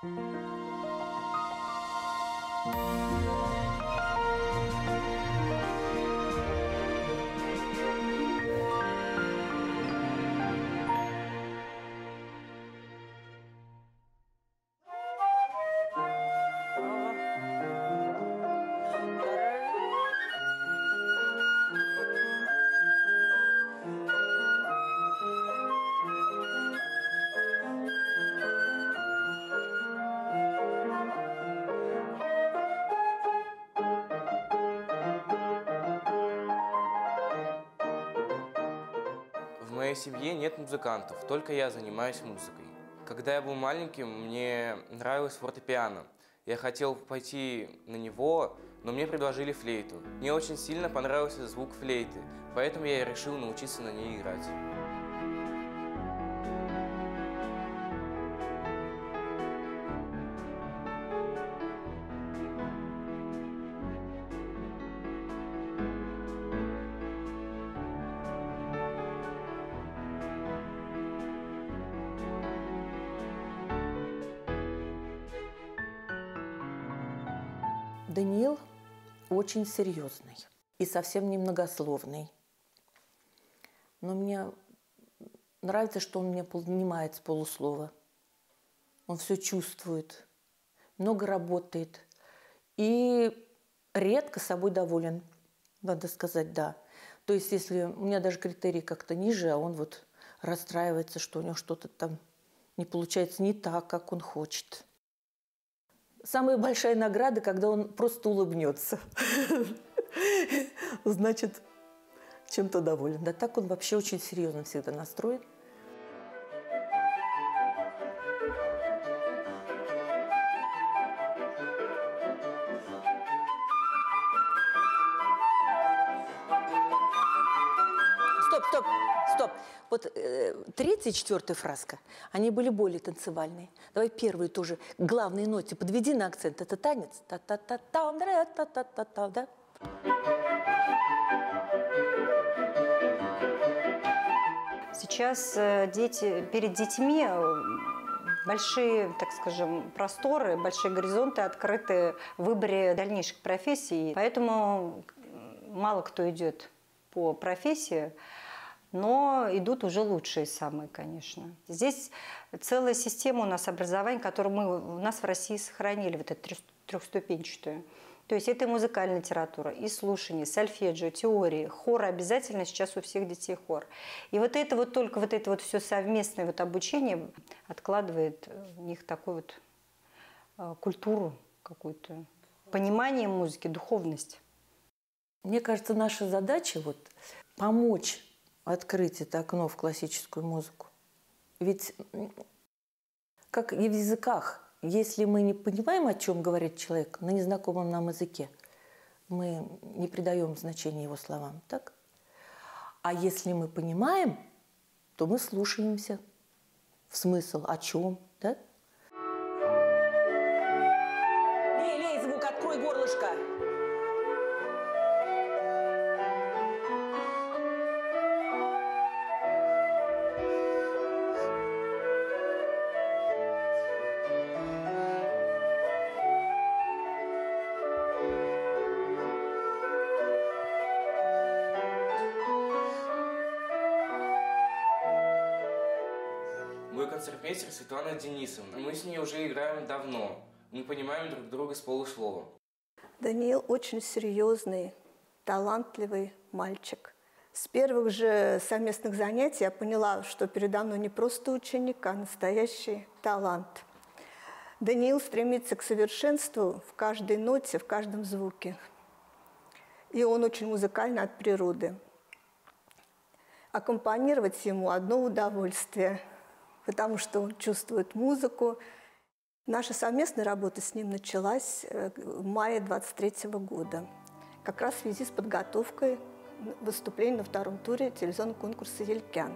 В моей семье нет музыкантов, только я занимаюсь музыкой. Когда я был маленьким, мне нравилось фортепиано. Я хотел пойти на него, но мне предложили флейту. Мне очень сильно понравился звук флейты, поэтому я решил научиться на ней играть. Даниил очень серьезный и совсем не многословный. Но мне нравится, что он меня понимает с полуслова. Он все чувствует, много работает и редко собой доволен, надо сказать, да. То есть, если у меня даже критерии как-то ниже, а он вот расстраивается, что у него что-то там не получается не так, как он хочет. Самая большая награда, когда он просто улыбнется. Значит, чем-то доволен. Да так он вообще очень серьезно всегда настроен. Стоп, стоп, стоп. Вот третья и четвертая фразка, они были более танцевальные. Давай первые тоже к главной ноте подведи на акцент. Это танец. Та-та-та-там, та-та-та-та, да? Сейчас перед детьми большие, так скажем, просторы, большие горизонты открыты в выборе дальнейших профессий. Поэтому мало кто идет по профессии, но идут уже лучшие самые, конечно. Здесь целая система у нас образования, которую у нас в России сохранили, вот эту трехступенчатую. То есть это и музыкальная литература, и слушание, сольфеджио, теории, хор обязательно сейчас у всех детей хор. И вот это вот только вот это вот все совместное вот обучение откладывает в них такую вот культуру какую-то, понимание музыки, духовность. Мне кажется, наша задача вот помочь открыть это окно в классическую музыку. Ведь, как и в языках, если мы не понимаем, о чем говорит человек на незнакомом нам языке, мы не придаем значения его словам, так? А если мы понимаем, то мы слушаемся в смысл, о чем, да? Лей, звук, открой горлышко. Мой концертмейстер Светлана Денисовна. Мы с ней уже играем давно. Мы понимаем друг друга с полуслова. Даниил очень серьезный, талантливый мальчик. С первых же совместных занятий я поняла, что передо мной не просто ученик, а настоящий талант. Даниил стремится к совершенству в каждой ноте, в каждом звуке. И он очень музыкальный от природы. Аккомпанировать ему одно удовольствие, потому что он чувствует музыку. Наша совместная работа с ним началась в мае 23 года, как раз в связи с подготовкой выступления на втором туре телевизионного конкурса «Елькян».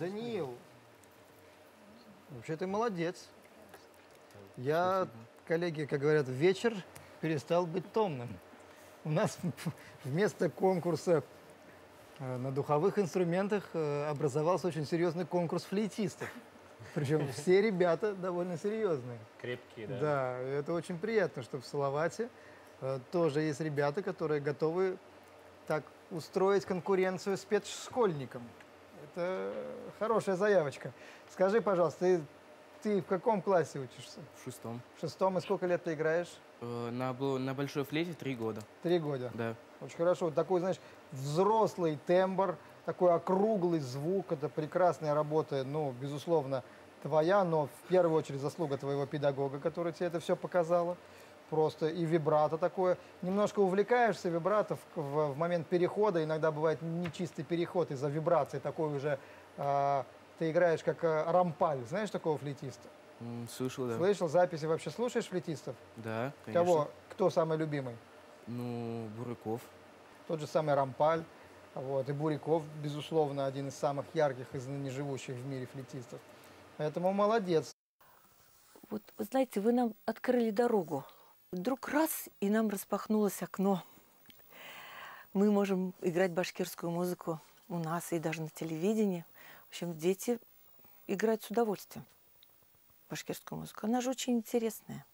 Даниил, вообще ты молодец. Я, коллеги, как говорят, вечер перестал быть томным. У нас вместо конкурса на духовых инструментах образовался очень серьезный конкурс флейтистов. Причем все ребята довольно серьезные. Крепкие, да? Да, это очень приятно, что в Салавате тоже есть ребята, которые готовы так устроить конкуренцию спецшкольникам. Это хорошая заявочка. Скажи, пожалуйста, ты в каком классе учишься? В 6-м. В 6-м, и сколько лет ты играешь? На большой флейте 3 года. 3 года? Да. Очень хорошо. Такой, знаешь, взрослый тембр, такой округлый звук. Это прекрасная работа, ну, безусловно, твоя, но в первую очередь заслуга твоего педагога, который тебе это все показала. Просто и вибрато такое. Немножко увлекаешься вибрато в момент перехода. Иногда бывает нечистый переход из-за вибрации. Такой уже ты играешь как рампаль. Знаешь такого флейтиста? Слышал, да. Слышал? Записи вообще слушаешь флейтистов? Да, конечно. Кого? Кто самый любимый? Ну, Буряков. Тот же самый рампаль. Вот. И Буряков, безусловно, один из самых ярких из ныне живущих в мире флейтистов. Поэтому молодец. Вот, вы знаете, вы нам открыли дорогу. Вдруг раз, и нам распахнулось окно. Мы можем играть башкирскую музыку у нас и даже на телевидении. В общем, дети играют с удовольствием башкирскую музыку. Она же очень интересная.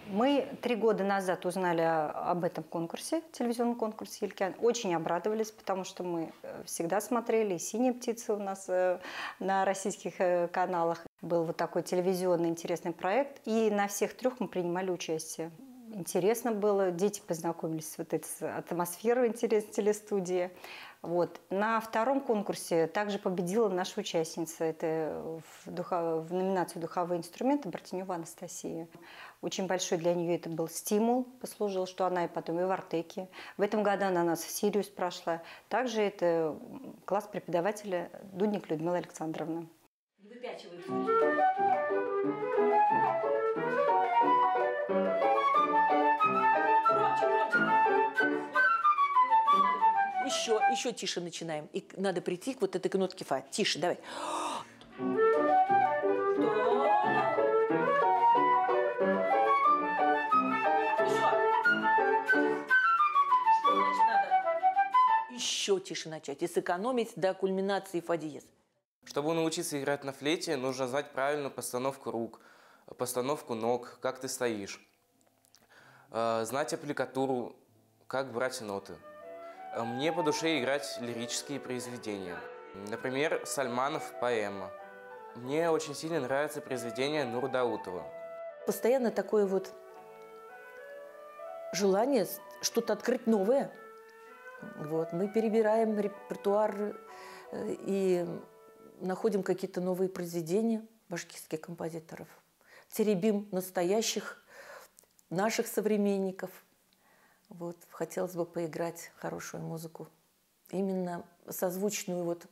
Мы 3 года назад узнали об этом конкурсе, телевизионном конкурсе «Елькян». Очень обрадовались, потому что мы всегда смотрели, и «Синие птицы» у нас на российских каналах. Был вот такой телевизионный интересный проект, и на всех 3 мы принимали участие. Интересно было, дети познакомились с вот этой атмосферой интересной телестудии. Вот. На 2-м конкурсе также победила наша участница. Это в номинацию «Духовые инструменты» Бартенева Анастасия. Очень большой для нее это был стимул, послужил, что она и потом и в Артеке. В этом году она нас в Сириус прошла. Также это класс преподавателя Дудник Людмила Александровна. Еще тише начинаем. И надо прийти к вот этой кнопке фа. Тише, давай. Еще тише начать и сэкономить до кульминации фа диез. Чтобы научиться играть на флейте, нужно знать правильную постановку рук, постановку ног, как ты стоишь. Знать аппликатуру, как брать ноты. Мне по душе играть лирические произведения. Например, Сальманов «Поэма». Мне очень сильно нравится произведение Нур Даутова. Постоянно такое вот желание что-то открыть новое. Вот. Мы перебираем репертуар и находим какие-то новые произведения башкирских композиторов. Теребим настоящих, наших современников. Вот. Хотелось бы поиграть хорошую музыку. Именно созвучную, вот,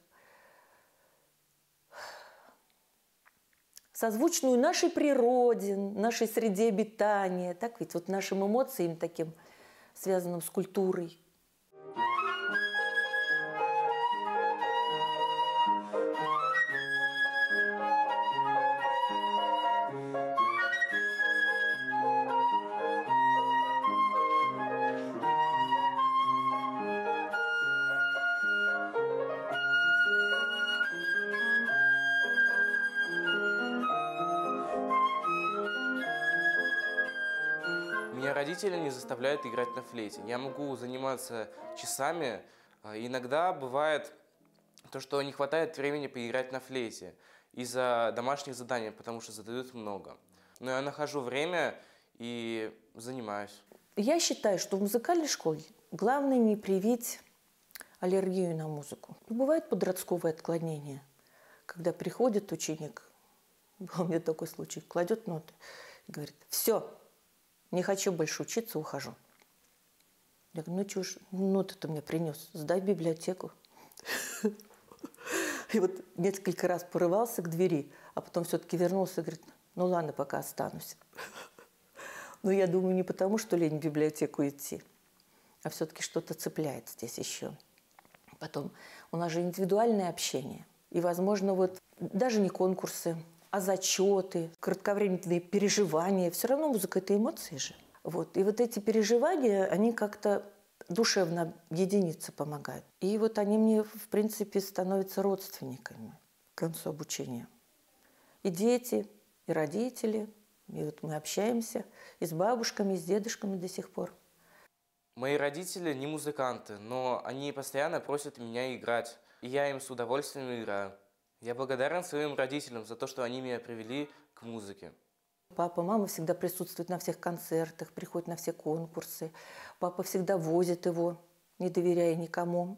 созвучную нашей природе, нашей среде обитания. Так ведь вот нашим эмоциям таким, связанным с культурой. Меня родители не заставляют играть на флейте. Я могу заниматься часами. Иногда бывает то, что не хватает времени поиграть на флейте из-за домашних заданий, потому что задают много. Но я нахожу время и занимаюсь. Я считаю, что в музыкальной школе главное не привить аллергию на музыку. Бывает подростковое отклонение, когда приходит ученик, был у меня такой случай, кладет ноты и говорит: все, не хочу больше учиться, ухожу. Я говорю: ну что ж, ноты-то мне принес, сдай в библиотеку. И вот несколько раз порывался к двери, а потом все-таки вернулся и говорит: ну ладно, пока останусь. Но я думаю, не потому, что лень в библиотеку идти, а все-таки что-то цепляет здесь еще. Потом, у нас же индивидуальное общение. И, возможно, вот даже не конкурсы, а зачеты, кратковременные переживания. Все равно музыка – это эмоции же. Вот. И вот эти переживания, они как-то душевно объединиться помогают. И вот они мне, в принципе, становятся родственниками к концу обучения. И дети, и родители. И вот мы общаемся и с бабушками, и с дедушками до сих пор. Мои родители не музыканты, но они постоянно просят меня играть. И я им с удовольствием играю. Я благодарен своим родителям за то, что они меня привели к музыке. Папа, мама всегда присутствуют на всех концертах, приходят на все конкурсы. Папа всегда возит его, не доверяя никому.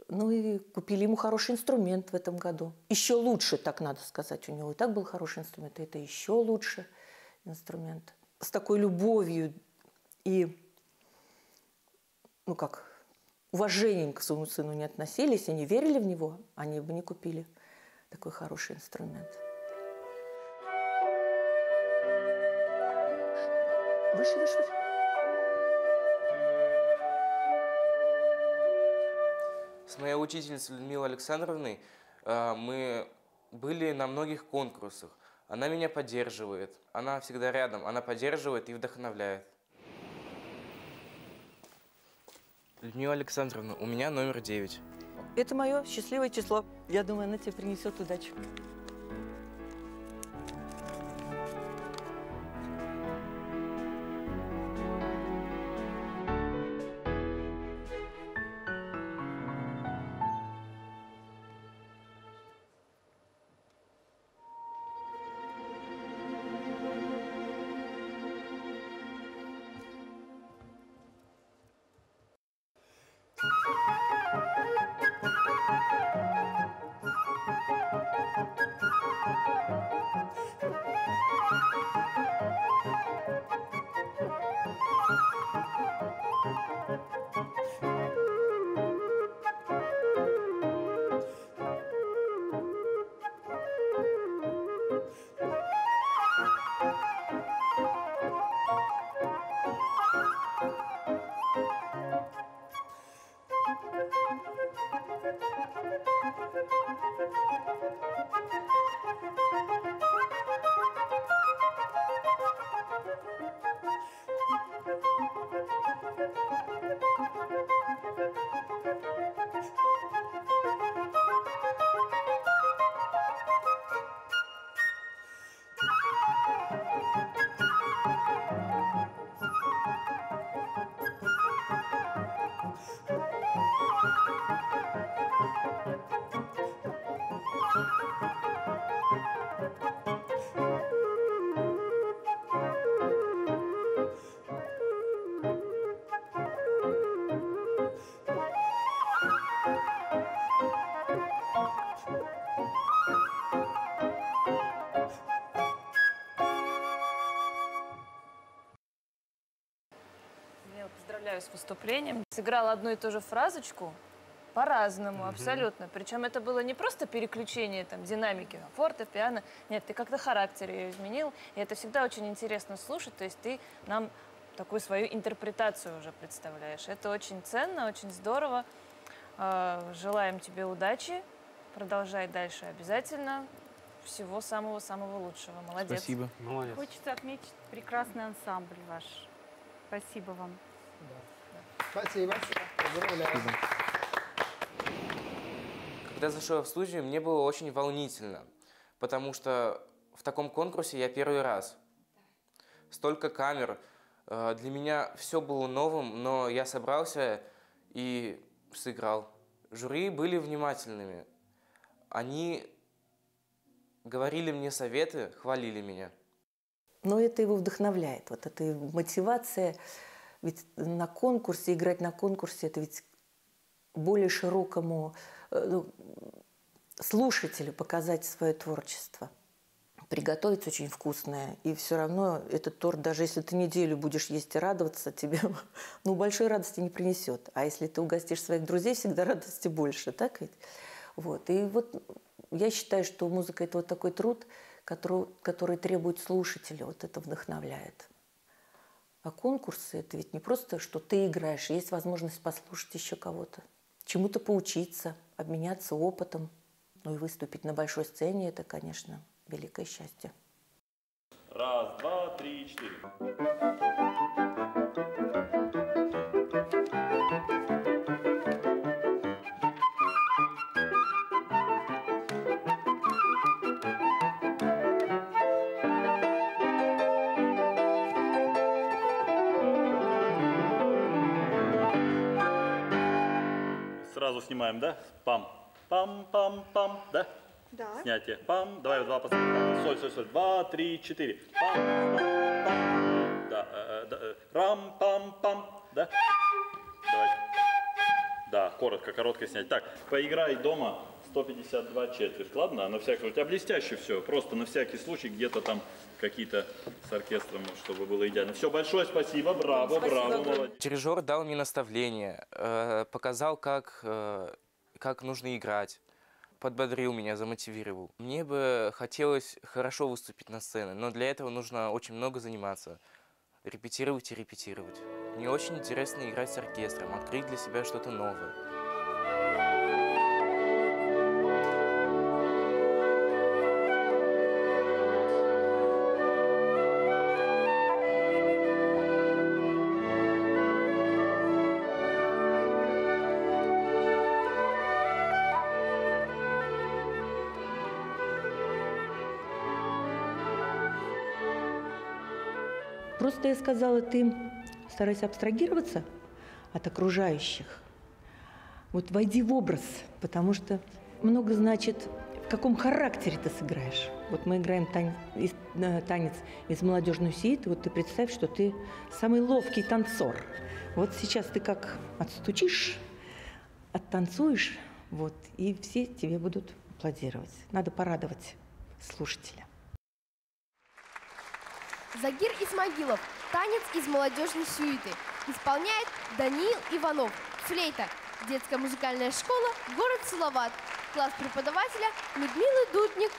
Ну и купили ему хороший инструмент в этом году. Еще лучше, так надо сказать, у него и так был хороший инструмент, а это еще лучше инструмент. С такой любовью и, уважением к своему сыну не относились и не верили в него, они бы не купили такой хороший инструмент. Выше, выше, выше. С моей учительницей Людмилой Александровной мы были на многих конкурсах. Она меня поддерживает, она всегда рядом, она поддерживает и вдохновляет. Людмила Александровна, у меня номер 9. Это мое счастливое число. Я думаю, оно тебе принесет удачу. Поздравляю с выступлением. Сыграла одну и ту же фразочку по-разному, абсолютно. Причем это было не просто переключение динамики, фортепиано. Нет, ты как-то характер ее изменил. И это всегда очень интересно слушать. То есть ты нам такую свою интерпретацию уже представляешь. Это очень ценно, очень здорово. Желаем тебе удачи. Продолжай дальше обязательно. Всего самого-самого лучшего. Молодец. Спасибо. Молодец. Хочется отметить прекрасный ансамбль ваш. Спасибо вам. Спасибо. Поздравляю. Когда зашел в студию, мне было очень волнительно, потому что в таком конкурсе я первый раз. Столько камер. Для меня все было новым, но я собрался и сыграл. Жюри были внимательными. Они говорили мне советы, хвалили меня. Но это его вдохновляет. Вот эта мотивация. Ведь на конкурсе, играть на конкурсе, это ведь более широкому слушателю показать свое творчество. Приготовить очень вкусное. И все равно этот торт, даже если ты неделю будешь есть и радоваться, тебе большой радости не принесет. А если ты угостишь своих друзей, всегда радости больше. Так ведь? Вот. И вот я считаю, что музыка – это вот такой труд, который требует слушателя. Вот это вдохновляет. А конкурсы – это ведь не просто, что ты играешь, есть возможность послушать еще кого-то, чему-то поучиться, обменяться опытом. Ну и выступить на большой сцене – это, конечно, великое счастье. Раз, два, три, четыре. Сразу снимаем, да? Пам, пам, пам, пам, да? Да. Снятие. Пам. Давай два последних. Соль, соль, соль. 2, 3, 4. Пам, пам, пам. Да, рам, пам, пам. Да? Давай. Да, коротко, короткое снять. Так, поиграй дома 152 четверть. Ладно? На всякий случай. У тебя блестяще все. Просто на всякий случай где-то там какие-то с оркестром, чтобы было идеально. Все, большое спасибо. Браво, браво, молодец. Дирижер дал мне наставления, показал, как нужно играть, подбодрил меня, замотивировал. Мне бы хотелось хорошо выступить на сцене, но для этого нужно очень много заниматься, репетировать и репетировать. Мне очень интересно играть с оркестром, открыть для себя что-то новое. Просто я сказала, ты старайся абстрагироваться от окружающих. Вот войди в образ, потому что много значит, в каком характере ты сыграешь. Вот мы играем танец из молодежной сюиты, вот ты представь, что ты самый ловкий танцор. Вот сейчас ты как отстучишь, оттанцуешь, вот, и все тебе будут аплодировать. Надо порадовать слушателя. Загир Исмагилов. Танец из молодежной сюиты. Исполняет Даниил Иванов. Флейта. Детская музыкальная школа. Город Салават. Класс преподавателя Людмилы Дудник.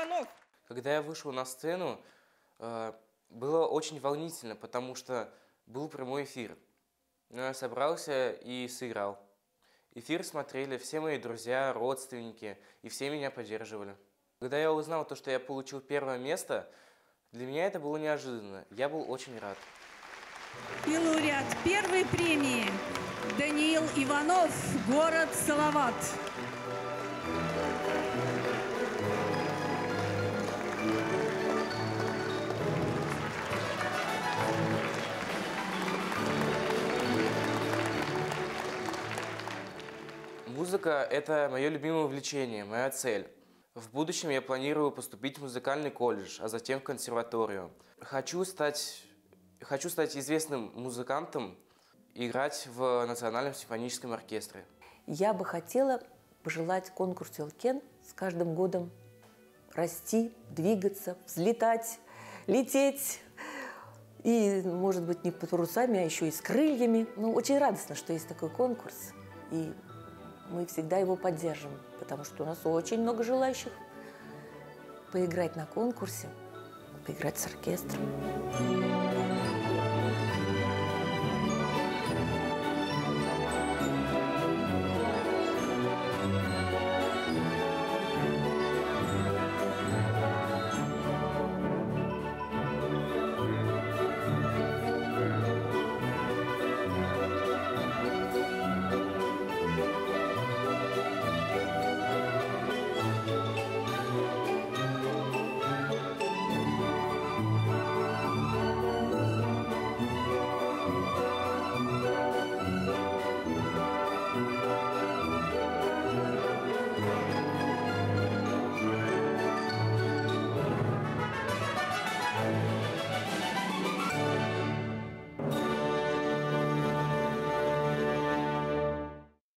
Иванов. Когда я вышел на сцену, было очень волнительно, потому что был прямой эфир. Но я собрался и сыграл. Эфир смотрели все мои друзья, родственники, и все меня поддерживали. Когда я узнал то, что я получил первое место, для меня это было неожиданно. Я был очень рад. И лауреат первой премии Даниил Иванов, город Салават. Музыка – это мое любимое увлечение, моя цель. В будущем я планирую поступить в музыкальный колледж, а затем в консерваторию. Хочу стать известным музыкантом и играть в Национальном симфоническом оркестре. Я бы хотела пожелать конкурсу «Элкен» с каждым годом расти, двигаться, взлетать, лететь. И, может быть, не под парусами, а еще и с крыльями. Ну, очень радостно, что есть такой конкурс. И мы всегда его поддержим, потому что у нас очень много желающих поиграть на конкурсе, поиграть с оркестром.